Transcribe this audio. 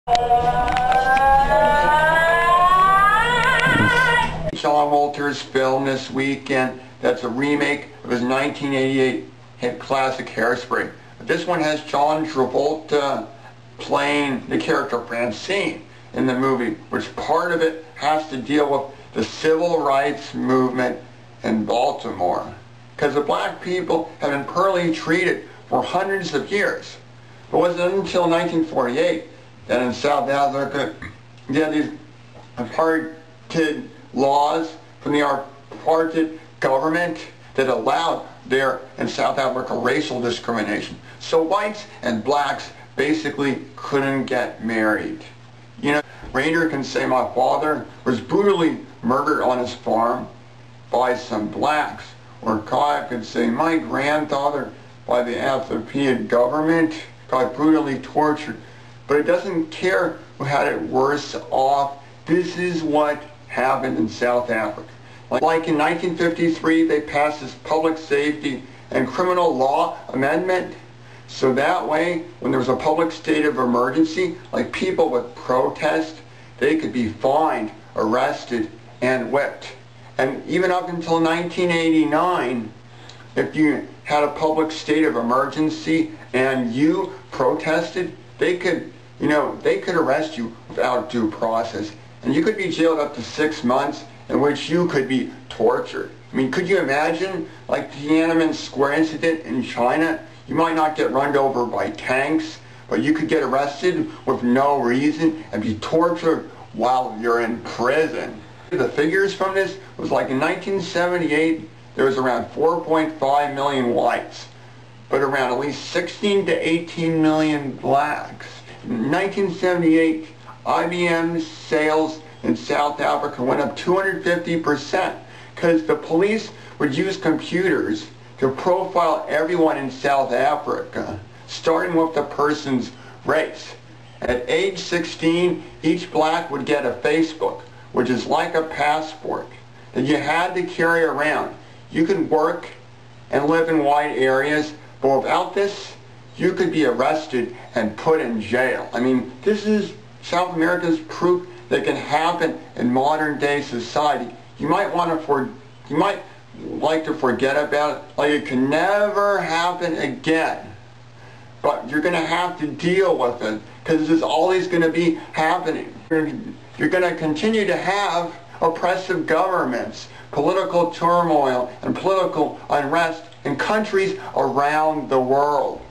John Walter's film this weekend that's a remake of his 1988 hit classic Hairspray. But this one has John Travolta playing the character Francine in the movie, which part of it has to deal with the civil rights movement in Baltimore. Because the black people have been poorly treated for hundreds of years. It wasn't until 1948 that in South Africa they had these apartheid laws from the apartheid government that allowed there in South Africa racial discrimination. So whites and blacks basically couldn't get married. You know, Rainer can say my father was brutally murdered on his farm by some blacks. Or Khayav could say my grandfather by the Apartheid government got brutally tortured. But it doesn't care who had it worse off. This is what happened in South Africa. Like in 1953, they passed this public safety and criminal law amendment. So that way, when there was a public state of emergency, like people would protest, they could be fined, arrested, and whipped. And even up until 1989, if you had a public state of emergency and you protested, they could arrest you without due process. And you could be jailed up to 6 months, in which you could be tortured. I mean, could you imagine, like the Tiananmen Square incident in China? You might not get run over by tanks, but you could get arrested with no reason and be tortured while you're in prison. The figures from this was like in 1978, there was around 4.5 million whites, but around at least 16 to 18 million blacks. In 1978, IBM's sales in South Africa went up 250% because the police would use computers to profile everyone in South Africa, starting with the person's race. At age 16, each black would get a Facebook, which is like a passport that you had to carry around. You could work and live in white areas, but without this, you could be arrested and put in jail. I mean, this is South America's proof that can happen in modern day society. You might like to forget about it, like it can never happen again. But you're going to have to deal with it, because this is always going to be happening. You're going to continue to have oppressive governments, political turmoil, and political unrest in countries around the world.